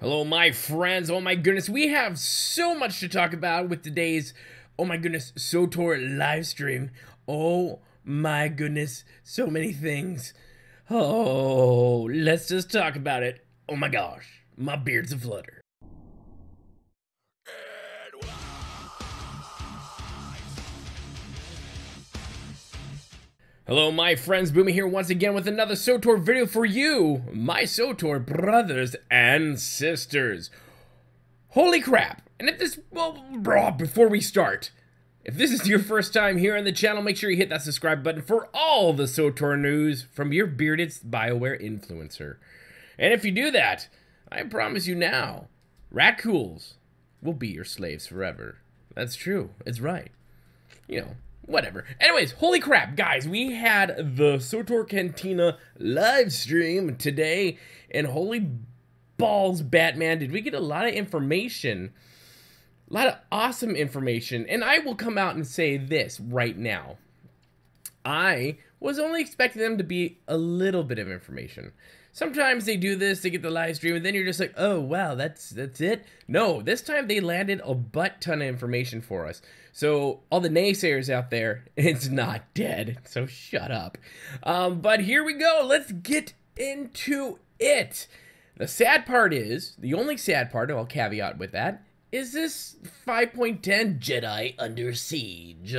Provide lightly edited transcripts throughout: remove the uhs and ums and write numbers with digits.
Hello, my friends. Oh my goodness, we have so much to talk about with today's, oh my goodness, SWTOR live stream. Oh my goodness, so many things. Oh, let's just talk about it. Oh my gosh, my beard's aflutter. Hello, my friends. Boomy here once again with another SWTOR video for you, my SWTOR brothers and sisters. Holy crap. And if this, well, before we start, if this is your first time here on the channel, make sure you hit that subscribe button for all the SWTOR news from your bearded Bioware influencer. And if you do that, I promise you now, raccoons will be your slaves forever. That's true. It's right. You know, whatever. Anyways, holy crap, guys, we had the Fall Cantina live stream today, and holy balls, Batman, did we get a lot of information, a lot of awesome information. And I will come out and say this right now. I was only expecting them to be a little bit of information. Sometimes they do this, they get the live stream, and then you're just like, oh, wow, that's it? No, this time they landed a butt ton of information for us. So, all the naysayers out there, it's not dead, so shut up. But here we go, let's get into it. The sad part is, the only sad part, and I'll caveat with that, is this 5.10 Jedi Under Siege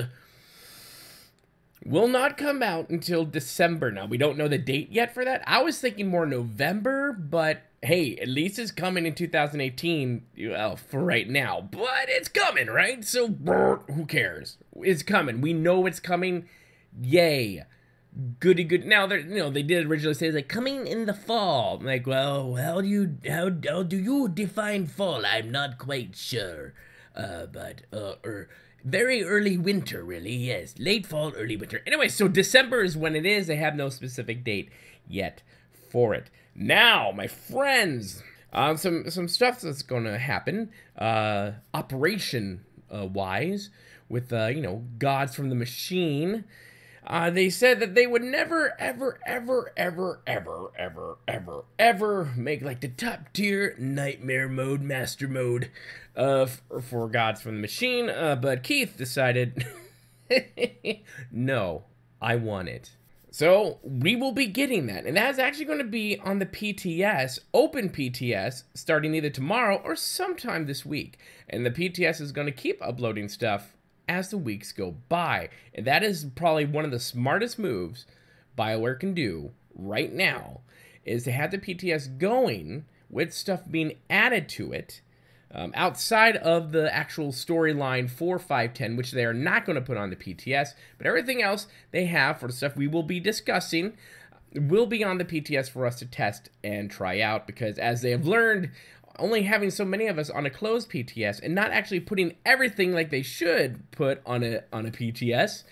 will not come out until December. Now, we don't know the date yet for that. I was thinking more November, but hey, at least it's coming in 2018, well, for right now. But it's coming, right? So, who cares? It's coming. We know it's coming. Yay. Goody good. Now, they did originally say, like, coming in the fall. I'm like, well, how do you define fall? I'm not quite sure. Very early winter, really, yes. Late fall, early winter. Anyway, so December is when it is. They have no specific date yet for it. Now, my friends, some stuff that's going to happen, operation-wise, with, gods from the machine. They said that they would never, ever make, like, the top-tier nightmare mode, master mode, for gods from the machine, but Keith decided, no, I want it. So, we will be getting that, and that's actually going to be on the PTS, open PTS, starting either tomorrow or sometime this week. And the PTS is going to keep uploading stuff as the weeks go by. And that is probably one of the smartest moves Bioware can do right now, is to have the PTS going with stuff being added to it, outside of the actual storyline for 5.10, which they are not going to put on the PTS, but everything else they have for the stuff we will be discussing will be on the PTS for us to test and try out, because as they have learned, only having so many of us on a closed PTS and not actually putting everything like they should put on a PTS,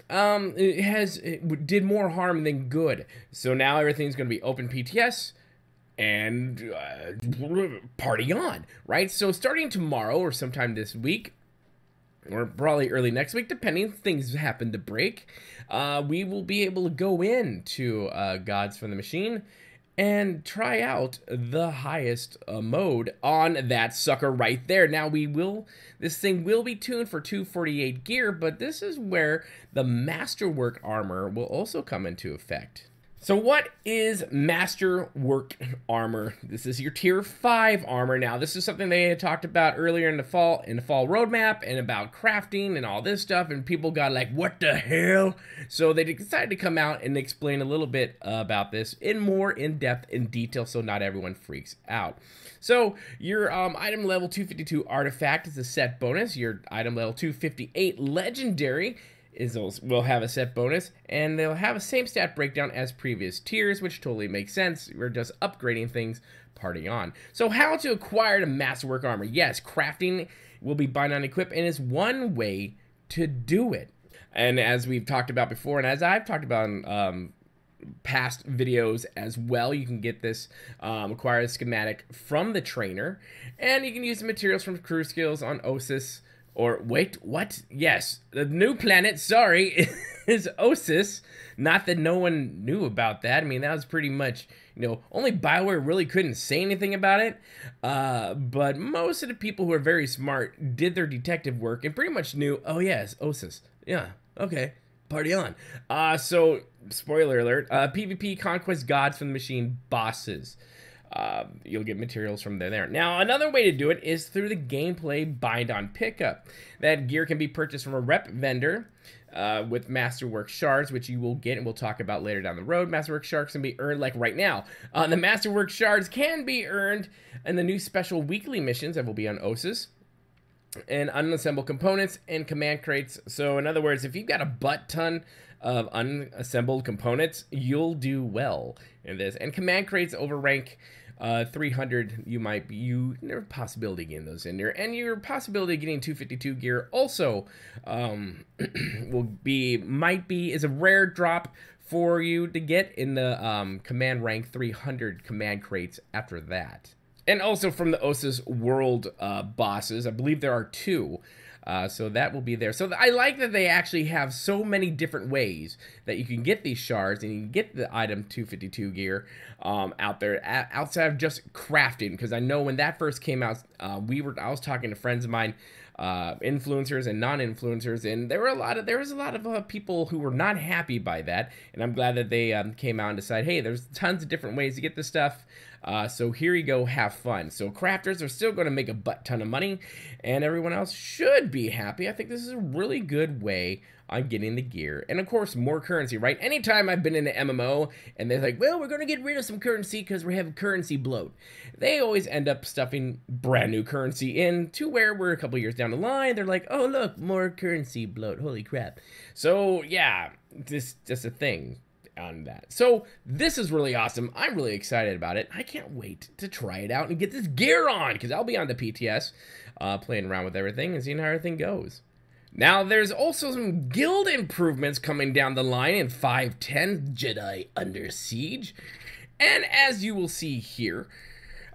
it did more harm than good. So now everything's going to be open PTS, and party on, right? So starting tomorrow or sometime this week, or probably early next week, depending if things happen to break, we will be able to go into Gods from the Machine and try out the highest mode on that sucker right there. Now, this thing will be tuned for 248 gear, but this is where the Masterwork armor will also come into effect. So what is Masterwork armor? This is your tier 5 armor. Now, this is something they had talked about earlier in the fall roadmap, and about crafting and all this stuff, and people got like, what the hell? So they decided to come out and explain a little bit about this in more in-depth and detail, so not everyone freaks out. So your item level 252 artifact is a set bonus. Your item level 258 legendary will have a set bonus, and they'll have the same stat breakdown as previous tiers, which totally makes sense. We're just upgrading things, party on. So how to acquire the Masterwork armor? Yes, crafting will be bind on equip, and is one way to do it. And as we've talked about before, and as I've talked about in past videos as well, you can get this acquire a schematic from the trainer, and you can use the materials from crew skills on OSIS Or wait, what? Yes, the new planet, sorry, is Ossus. Not that no one knew about that. I mean, that was pretty much, only Bioware really couldn't say anything about it. But most of the people who are very smart did their detective work and pretty much knew, oh yes, Ossus. Yeah, okay, party on. So, spoiler alert, PvP Conquest Gods from the Machine bosses. You'll get materials from there. Now, another way to do it is through the gameplay bind-on pickup. That gear can be purchased from a rep vendor with Masterwork shards, which you will get and we'll talk about later down the road. Masterwork shards can be earned like right now. The Masterwork shards can be earned in the new special weekly missions that will be on Ossus, and unassembled components and command crates. So in other words, if you've got a butt ton of unassembled components, you'll do well in this. And command crates overrank 300. There's a possibility of getting those in there, and your possibility of getting 252 gear also is a rare drop for you to get in the command rank 300 command crates after that. And also from the Ossus world bosses, I believe there are 2. So that will be there. So I like that they actually have so many different ways that you can get these shards and you can get the item 252 gear out there outside of just crafting. Because I know when that first came out, I was talking to friends of mine, influencers and non-influencers, and there was a lot of people who were not happy by that. And I'm glad that they came out and decided, hey, there's tons of different ways to get this stuff. So here you go, have fun. So crafters are still going to make a butt ton of money, and everyone else should be happy. I think this is a really good way on getting the gear. And of course, more currency, right? Anytime I've been in an MMO and they're like, well, we're going to get rid of some currency because we have currency bloat, they always end up stuffing brand new currency in to where we're a couple years down the line. They're like, oh, look, more currency bloat. Holy crap. So yeah, this just a thing on that. So this is really awesome. I'm really excited about it. I can't wait to try it out and get this gear on, because I'll be on the PTS playing around with everything and seeing how everything goes. Now there's also some guild improvements coming down the line in 5.10 Jedi Under Siege, and as you will see here,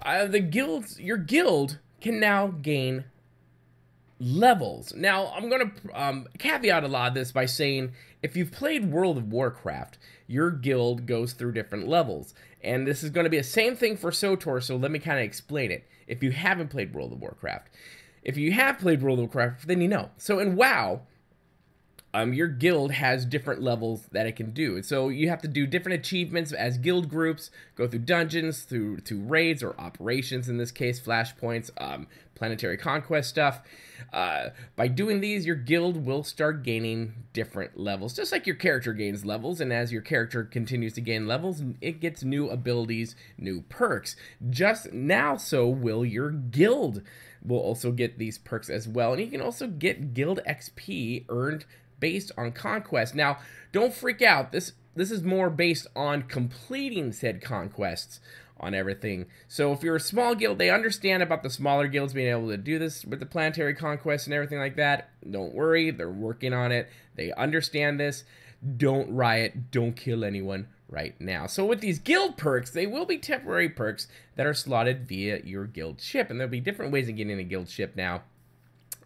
your guild can now gain levels. Now I'm gonna caveat a lot of this by saying, if you've played World of Warcraft, your guild goes through different levels, and this is going to be the same thing for SWTOR, so let me kind of explain it if you haven't played World of Warcraft. If you have played World of Warcraft, then you know. So in WoW, your guild has different levels that it can do. So you have to do different achievements as guild groups, go through dungeons, through raids or operations, in this case, flashpoints, planetary conquest stuff. By doing these, your guild will start gaining different levels, just like your character gains levels, and as your character continues to gain levels, it gets new abilities, new perks. Just now, so will your guild will also get these perks as well, and you can also get guild XP earned based on conquest. Now, don't freak out. This is more based on completing said conquests on everything. So if you're a small guild, they understand about the smaller guilds being able to do this with the planetary conquest and everything like that. Don't worry, they're working on it. They understand this. Don't riot, don't kill anyone right now. So with these guild perks, they will be temporary perks that are slotted via your guild ship, and there'll be different ways of getting a guild ship now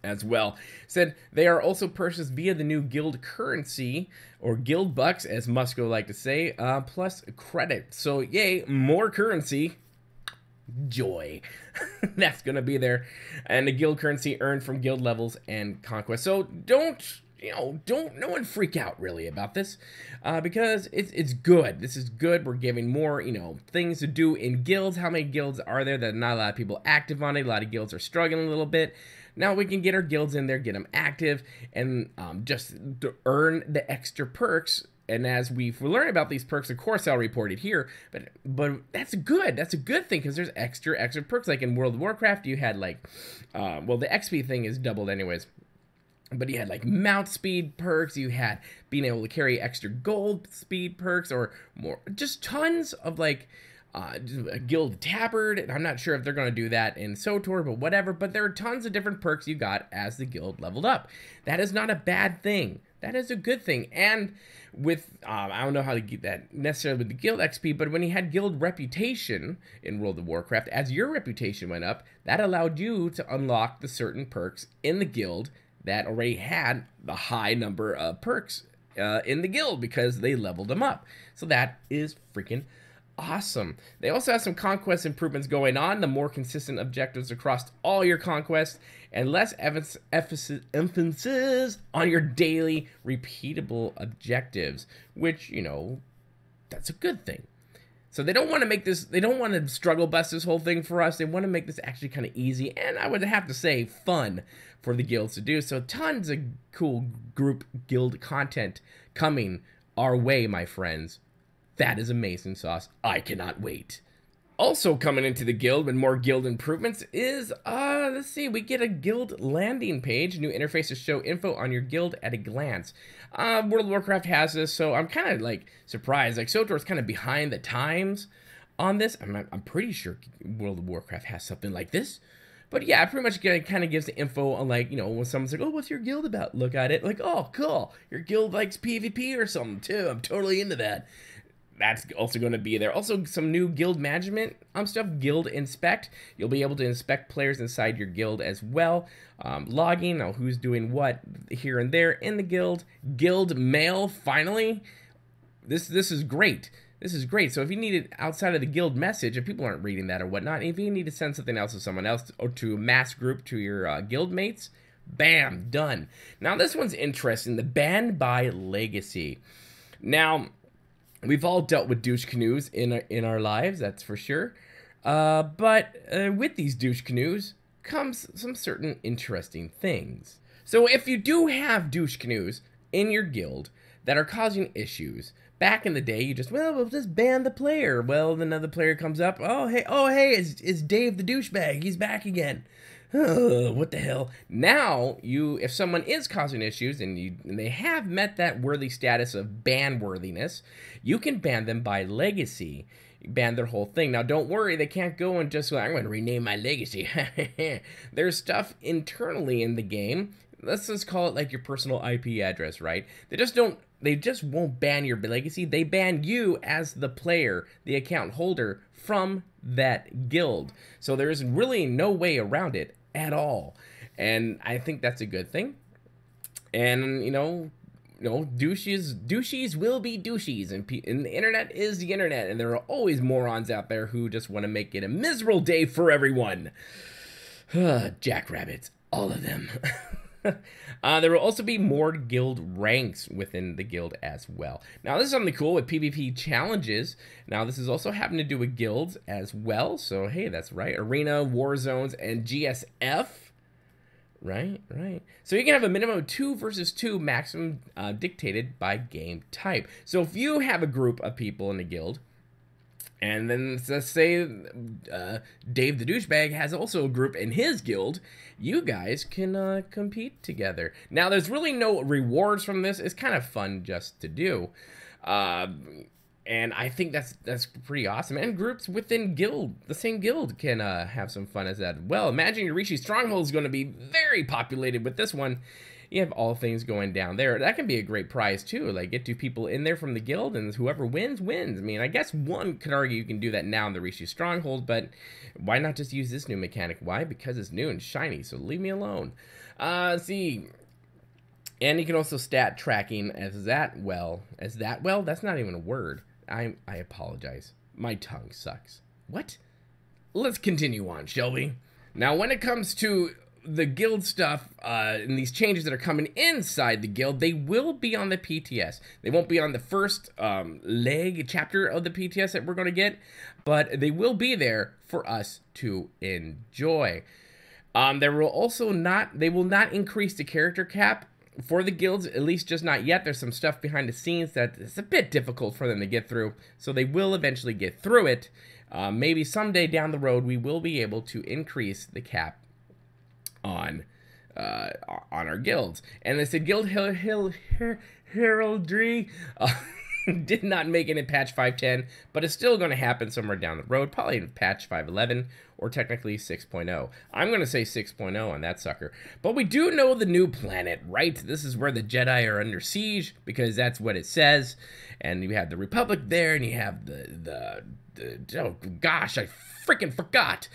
as well. Said they are also purchased via the new guild currency, or guild bucks, as Musco like to say, plus credit. So yay, more currency. Joy. That's gonna be there. And the guild currency earned from guild levels and conquest. So no one freak out really about this, because it's good. This is good. We're giving more, things to do in guilds. How many guilds are there that not a lot of people active on it? A lot of guilds are struggling a little bit. Now we can get our guilds in there, get them active, and just to earn the extra perks. And as we learn about these perks, of course I'll report it here, but that's good. That's a good thing, because there's extra perks. Like in World of Warcraft, you had the XP thing is doubled anyways. But you had like mount speed perks, you had being able to carry extra gold speed perks, or more, just tons of a guild tabard. And I'm not sure if they're going to do that in SWTOR, but whatever. But there are tons of different perks you got as the guild leveled up. That is not a bad thing. That is a good thing. And with, I don't know how to get that necessarily with the guild XP, but when you had guild reputation in World of Warcraft, as your reputation went up, that allowed you to unlock the certain perks in the guild that already had the high number of perks in the guild because they leveled them up. So that is freaking awesome. They also have some conquest improvements going on, the more consistent objectives across all your conquests, and less emphasis on your daily repeatable objectives, which, you know, that's a good thing. So they don't want to make this, they don't want to struggle bust this whole thing for us. They want to make this actually kind of easy, and I would have to say fun for the guilds to do. So tons of cool group guild content coming our way, my friends. That is amazing sauce. I cannot wait. Also coming into the guild with more guild improvements is, let's see, we get a guild landing page. New interface to show info on your guild at a glance. World of Warcraft has this, so I'm kind of like surprised. Like SWTOR is kind of behind the times on this. I'm pretty sure World of Warcraft has something like this. But yeah, it pretty much kind of gives the info on, like, you know, when someone's like, oh, what's your guild about? Look at it, like, oh, cool. Your guild likes PvP or something too. I'm totally into that. That's also going to be there. Also, some new guild management stuff. Guild Inspect. You'll be able to inspect players inside your guild as well. Logging, who's doing what here and there in the guild. Guild Mail, finally. This is great. This is great. So if you need it outside of the guild message, if people aren't reading that or whatnot, if you need to send something else to someone else or to a mass group to your guild mates, bam, done. Now this one's interesting. The Banned by Legacy. Now, we've all dealt with douche canoes in our lives, that's for sure. But with these douche canoes comes some certain interesting things. So if you do have douche canoes in your guild that are causing issues, back in the day, you just, well, we'll just ban the player. Well, then another player comes up, oh, hey, it's Dave the douchebag. He's back again. What the hell? Now, if someone is causing issues and they have met that worthy status of ban worthiness, you can ban them by legacy. Ban their whole thing. Now, don't worry, they can't go and just, I'm going to rename my legacy. There's stuff internally in the game. Let's just call it like your personal IP address, right? They just won't ban your legacy. They ban you as the player, the account holder, from that guild. So there's really no way around it at all. And I think that's a good thing. And, you know, douchies will be douchies, and the internet is the internet, and there are always morons out there who just want to make it a miserable day for everyone. Jackrabbits, all of them. There will also be more guild ranks within the guild as well. Now, this is something cool with PvP challenges. Now, this is also having to do with guilds as well. So, hey, that's right. Arena, War Zones, and GSF. Right. So you can have a minimum of 2 versus 2 maximum dictated by game type. So if you have a group of people in a guild, and then let's say Dave the douchebag has also a group in his guild, you guys can compete together. Now, there's really no rewards from this. It's kind of fun just to do. And I think that's pretty awesome. And groups within the same guild can have some fun as that. Well, imagine your Rishi Stronghold is going to be very populated with this one. You have all things going down there. That can be a great prize too. Like, get 2 people in there from the guild, and whoever wins. I mean, I guess one could argue you can do that now in the Rishi Stronghold, but why not just use this new mechanic? Why? Because it's new and shiny, so leave me alone. Let's see. And you can also stat tracking as that well. That's not even a word. I apologize. My tongue sucks. What? Let's continue on, shall we? Now, when it comes to the guild stuff and these changes that are coming inside the guild, they will be on the PTS. They won't be on the first chapter of the PTS that we're going to get, but they will be there for us to enjoy. They will not increase the character cap for the guilds, at least just not yet. There's some stuff behind the scenes that is a bit difficult for them to get through, so they will eventually get through it. Maybe someday down the road, we will be able to increase the cap on our guilds. And they said guild heraldry. Did not make it in patch 5.10, but it's still going to happen somewhere down the road, probably in patch 5.11 or technically 6.0. I'm going to say 6.0 on that sucker. But we do know the new planet, right? This is where the Jedi are under siege, because that's what it says. And you have the Republic there, and you have the oh gosh, I freaking forgot.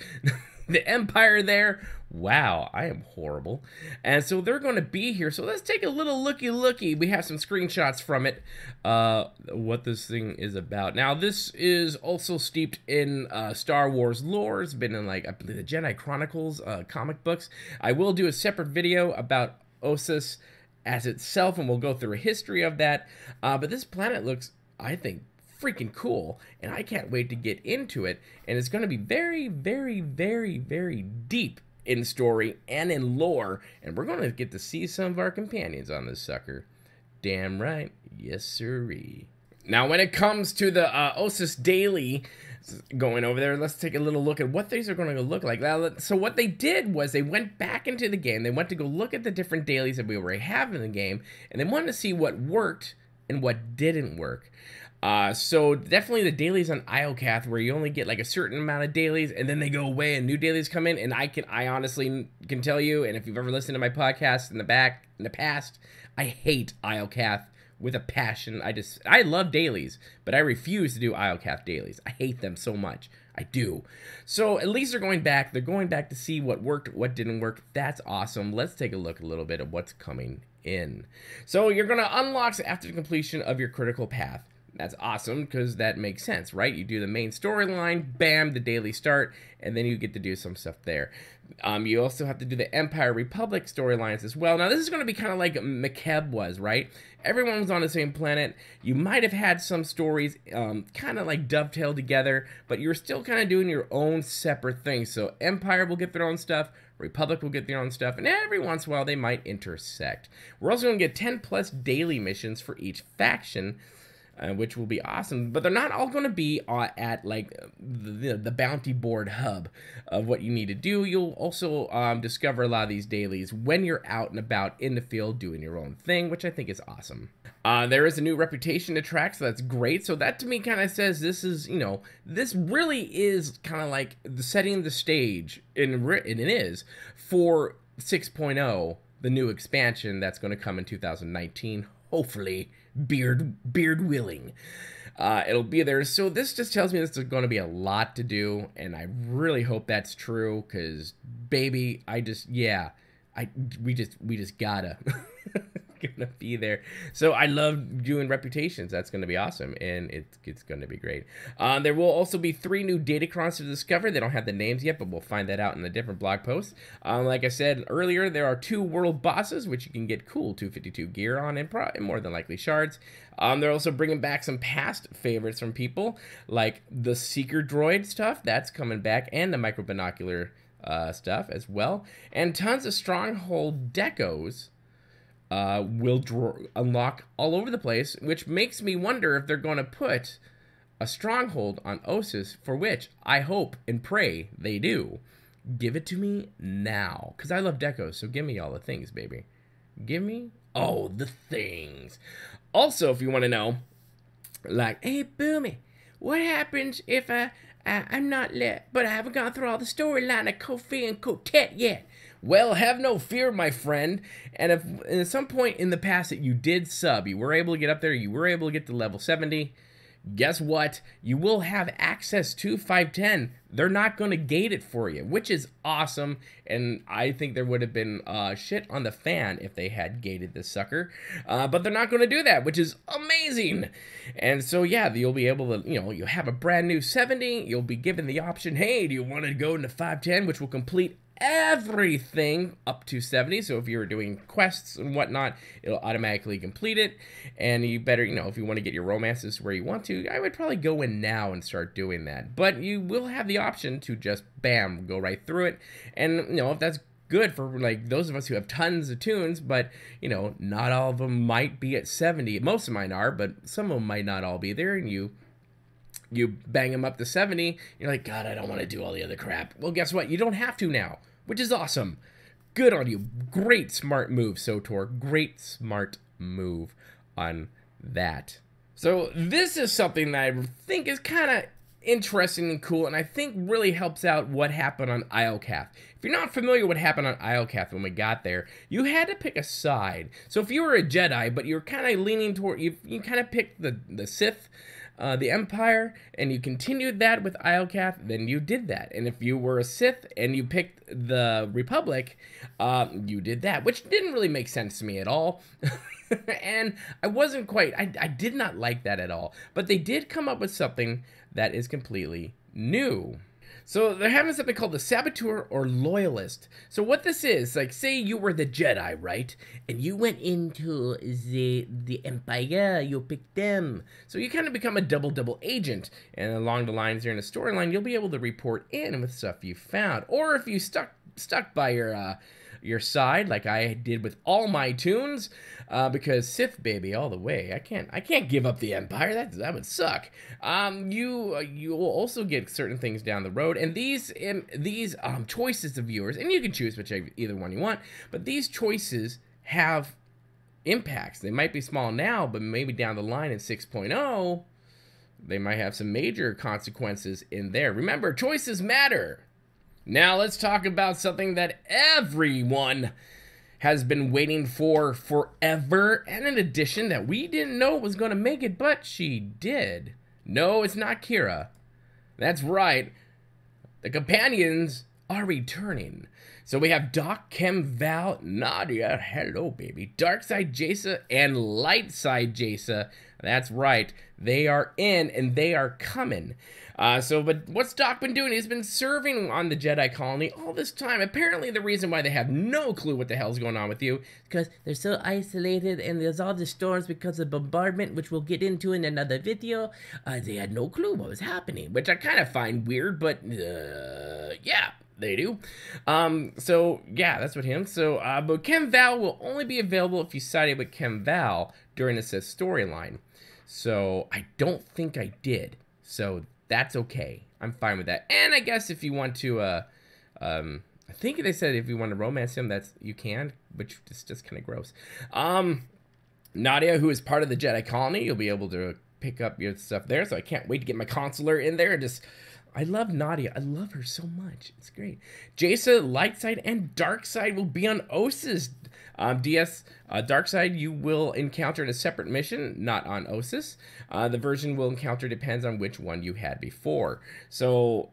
The Empire there. Wow, I am horrible. And so they're going to be here. So let's take a little looky. We have some screenshots from it, what this thing is about. Now, this is also steeped in Star Wars lore. It's been in, like, I believe the Jedi Chronicles comic books. I will do a separate video about Ossus as itself, and we'll go through a history of that. But this planet looks, I think, freaking cool, and I can't wait to get into it. And it's going to be very, very, very, very deep in story and in lore, and we're going to get to see some of our companions on this sucker. Damn right. Yes, sirree. Now, when it comes to the OSIS Daily going over there, let's take a little look at what these are going to look like. So what they did was they went back into the game. They went to go look at the different dailies that we already have in the game, and they wanted to see what worked and what didn't work. So definitely the dailies on IOCath, where you only get like a certain amount of dailies and then they go away and new dailies come in. And I honestly can tell you, and if you've ever listened to my podcast in the past, I hate IOCath with a passion. I love dailies, but I refuse to do IOCath dailies. I hate them so much. I do. So at least they're going back. They're going back to see what worked, what didn't work. That's awesome. Let's take a look a little bit at what's coming in. So you're going to unlock after the completion of your critical path. That's awesome, because that makes sense, right? You do the main storyline, bam, the daily start, and then you get to do some stuff there. You also have to do the Empire Republic storylines as well. Now, this is going to be kind of like McKeb was, right? Everyone was on the same planet. You might have had some stories kind of like dovetailed together, but you're still kind of doing your own separate things. So Empire will get their own stuff, Republic will get their own stuff, and every once in a while they might intersect. We're also going to get 10 plus daily missions for each faction, which will be awesome, but they're not all going to be at like the bounty board hub of what you need to do. You'll also discover a lot of these dailies when you're out and about in the field doing your own thing, which I think is awesome. There is a new reputation to track, so that's great. So that to me kind of says this is, you know, this really is kind of like setting the stage, and it is, for 6.0, the new expansion that's going to come in 2019, hopefully. Beard willing. It'll be there. So this just tells me this is going to be a lot to do, and I really hope that's true, because baby, we just gotta gonna be there. So I love doing reputations. That's gonna be awesome, and it's gonna be great. There will also be 3 new Datacrons to discover. They don't have the names yet, but we'll find that out in a different blog post. Like I said earlier, there are 2 world bosses, which you can get cool 252 gear on, and more than likely shards. They're also bringing back some past favorites from people, like the Seeker Droid stuff. That's coming back, and the micro binocular stuff as well, and tons of stronghold decos will unlock all over the place, which makes me wonder if they're going to put a stronghold on Ossus, for which I hope and pray they do. Give it to me now, because I love decos, so give me all the things, baby. Give me all the things. Also, if you want to know, like, hey, Boomy, what happens if I'm not lit, but I haven't gone through all the storyline of Kofi and Kotet yet? Well, have no fear, my friend. And if at some point in the past that you did sub, you were able to get up there, you were able to get to level 70, guess what? You will have access to 510. They're not going to gate it for you, which is awesome. And I think there would have been shit on the fan if they had gated this sucker. But they're not going to do that, which is amazing. And so, yeah, you'll be able to, you know, you have a brand new 70. You'll be given the option, hey, do you want to go into 510, which will complete everything up to 70. So if you're doing quests and whatnot, it'll automatically complete it. And you better, you know, if you want to get your romances where you want to, I would probably go in now and start doing that. But you will have the option to just bam, go right through it. And you know, if that's good for like those of us who have tons of tunes, but you know, not all of them might be at 70. Most of mine are, but some of them might not all be there, and you bang them up to 70, you're like, God, I don't want to do all the other crap. Well, guess what? You don't have to now, which is awesome. Good on you. Great smart move, SWTOR. Great smart move on that. So this is something that I think is kind of interesting and cool, and I think really helps out what happened on Iocaf. If you're not familiar with what happened on Iocaf when we got there, you had to pick a side. So if you were a Jedi, but you're kind of leaning toward, you kind of picked the Sith, the Empire, and you continued that with Iocaf, then you did that. And if you were a Sith and you picked the Republic, you did that, which didn't really make sense to me at all. And I wasn't quite, I did not like that at all. But they did come up with something that is completely new. So they're having something called the Saboteur or Loyalist. So what this is, like, say you were the Jedi, right? And you went into the Empire, you picked them. So you kind of become a double agent. And along the lines here in the storyline, you'll be able to report in with stuff you found. Or if you stuck by your side, like I did with all my tunes, because Sith baby all the way. I can't give up the Empire. That would suck. You will also get certain things down the road, and these choices of viewers, and you can choose either one you want, but these choices have impacts. They might be small now, but maybe down the line in 6.0, they might have some major consequences in there. Remember, choices matter. Now let's talk about something that everyone has been waiting for forever, and an addition that we didn't know was going to make it, but she did. No, it's not Kira. That's right. The companions are returning. So we have Doc, Chem, Val, Nadia, hello baby, Darkside Jaisa, and Lightside Jaisa. That's right. They are in, and they are coming. But what's Doc been doing? He's been serving on the Jedi colony all this time. Apparently the reason why they have no clue what the hell's going on with you is because they're so isolated and there's all the storms because of bombardment, which we'll get into in another video. They had no clue what was happening, which I kind of find weird, but yeah, they do. Yeah, that's what him. But Chem Val will only be available if you sided with Chem Val during the Sith storyline. So I don't think I did. So that's okay. I'm fine with that. And I guess if you want to, I think they said if you want to romance him, you can, which is just kind of gross. Nadia, who is part of the Jedi colony, you'll be able to pick up your stuff there. So I can't wait to get my consular in there and I love Nadia. I love her so much. It's great. Jaisa, Lightside, and Darkside will be on Ossus. Darkside you will encounter in a separate mission, not on Ossus. The version we'll encounter depends on which one you had before. So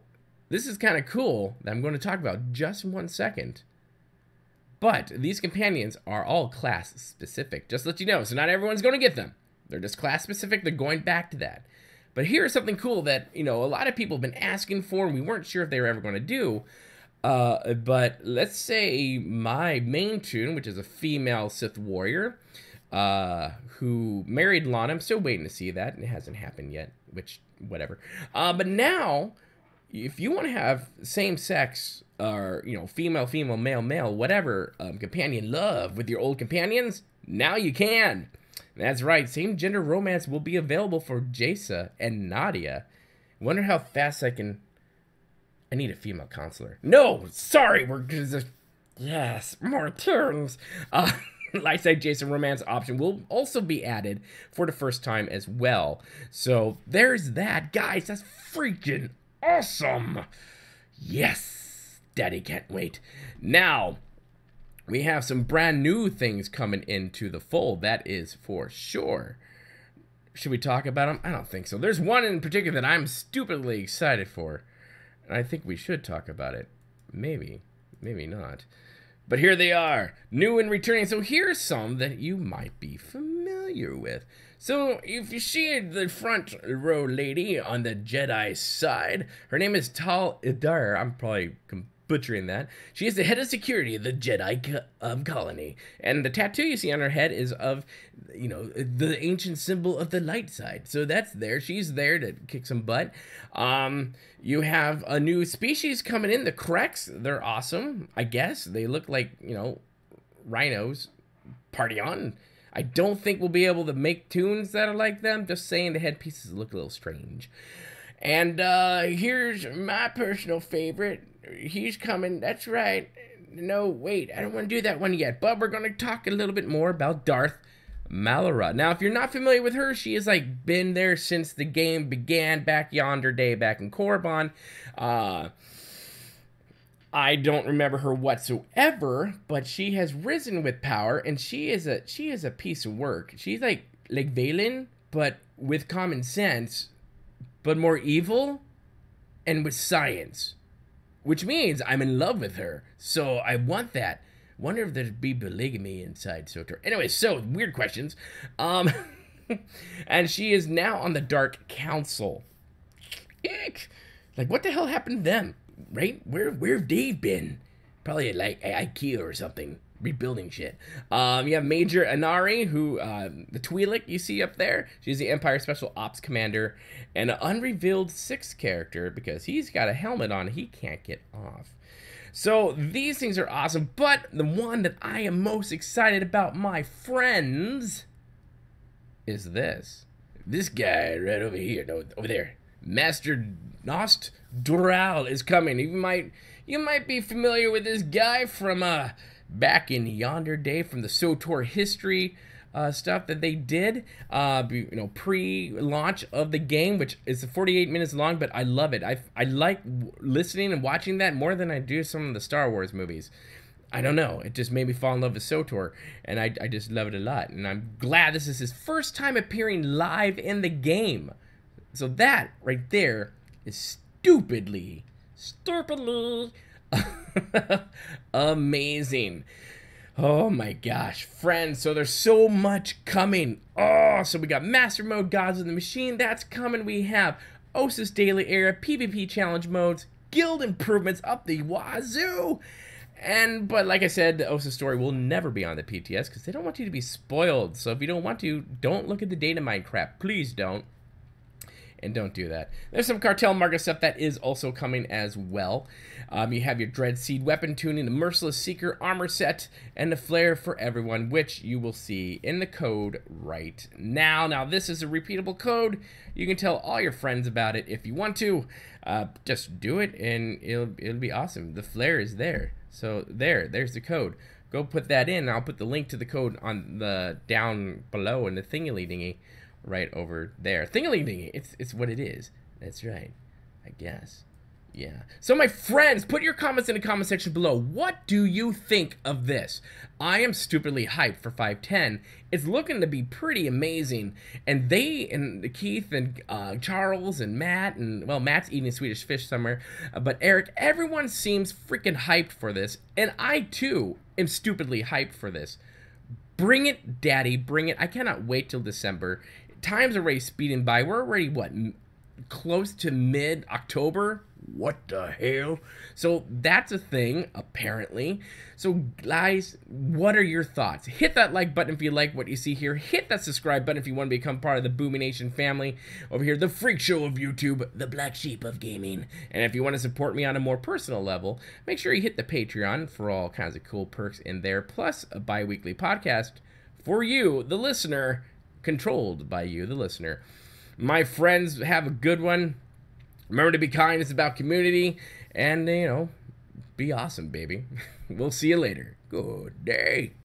this is kind of cool that I'm going to talk about just in 1 second. But these companions are all class specific, just to let you know. So not everyone's going to get them. They're just class specific. They're going back to that. But here's something cool that, a lot of people have been asking for, and we weren't sure if they were ever going to do. But let's say my main tune, which is a female Sith warrior, who married Lana. I'm still waiting to see that. It hasn't happened yet, which, whatever. But now, if you want to have same-sex, or, female, male, whatever, companion love with your old companions, now you can. That's right, same gender romance will be available for Jaisa and Nadia. Wonder how fast I need a female consular. No, sorry, yes, more turns. Lightside Jaisa romance option will also be added for the first time as well. So there's that, guys. That's freaking awesome. Yes, Daddy can't wait. Now, we have some brand new things coming into the fold, that is for sure. Should we talk about them? I don't think so. There's one in particular that I'm stupidly excited for. And I think we should talk about it. Maybe not. But here they are, new and returning. So here's some that you might be familiar with. So if you see the front row lady on the Jedi side, her name is Tal Idar. I'm probably butchering that. She is the head of security of the Jedi colony. And the tattoo you see on her head is of, the ancient symbol of the light side. So that's there. She's there to kick some butt. You have a new species coming in, the Kreks. They're awesome, I guess. They look like, rhinos. Party on. I don't think we'll be able to make tunes that are like them. Just saying, the headpieces look a little strange. And here's my personal favorite. He's coming. That's right. No, wait. I don't want to do that one yet. But we're going to talk a little bit more about Darth Malara. Now, if you're not familiar with her, she has like been there since the game began back yonder day back in Korriban. I don't remember her whatsoever, but she has risen with power, and she is a piece of work. She's like Valen, but with common sense, but more evil, and with science, which means I'm in love with her. So I want that. Wonder if there'd be polygamy inside SWTOR. Anyway, so weird questions. And she is now on the Dark Council. Eek. Like, what the hell happened to them? Right? Where have they been? Probably at like IKEA or something, rebuilding shit. You have Major Anari, who the Twi'lek you see up there. She's the Empire Special Ops Commander, and an unrevealed 6th character because he's got a helmet on he can't get off. So these things are awesome, but the one that I am most excited about, my friends, is this. This guy right over here, no, over there. Master Nost Doral is coming. You might be familiar with this guy from back in yonder day from the SWTOR history stuff that they did, pre-launch of the game, which is 48 minutes long, but I love it. I like listening and watching that more than I do some of the Star Wars movies. I don't know. It just made me fall in love with SWTOR, and I just love it a lot. And I'm glad this is his first time appearing live in the game. So that right there is stupidly amazing. Oh my gosh, friends, so there's so much coming. Oh, so we got Master Mode, Gods of the Machine, that's coming. We have OSIS Daily era, PvP challenge modes, guild improvements up the wazoo. But like I said, the OSIS story will never be on the PTS because they don't want you to be spoiled. So if you don't want to, don't look at the data mine crap. Please don't. And don't do that. There's some Cartel Market stuff that is also coming as well. You have your Dread Seed weapon tuning, the Merciless Seeker armor set, and the Flare for Everyone, which you will see in the code right now. Now, this is a repeatable code. You can tell all your friends about it if you want to. Just do it, and it'll be awesome. The Flare is there. So there's the code. Go put that in. I'll put the link to the code on the down below in the thingy-dingy. Right over there. Thingly-dingy. It's what it is. That's right. I guess. Yeah. So my friends, put your comments in the comment section below. What do you think of this? I am stupidly hyped for 510. It's looking to be pretty amazing. And Keith and Charles and Matt, and well, Matt's eating Swedish fish somewhere, but Eric, everyone seems freaking hyped for this. And I too am stupidly hyped for this. Bring it, Daddy, bring it. I cannot wait till December. Time's already speeding by. We're already, what, close to mid-October? What the hell? So that's a thing, apparently. So, guys, what are your thoughts? Hit that like button if you like what you see here. Hit that subscribe button if you want to become part of the Boomy Nation family. Over here, the freak show of YouTube, the black sheep of gaming. And if you want to support me on a more personal level, make sure you hit the Patreon for all kinds of cool perks in there, plus a bi-weekly podcast for you, the listener, controlled by you, the listener. My friends, have a good one. Remember to be kind. It's about community. And, be awesome, baby. We'll see you later. Good day.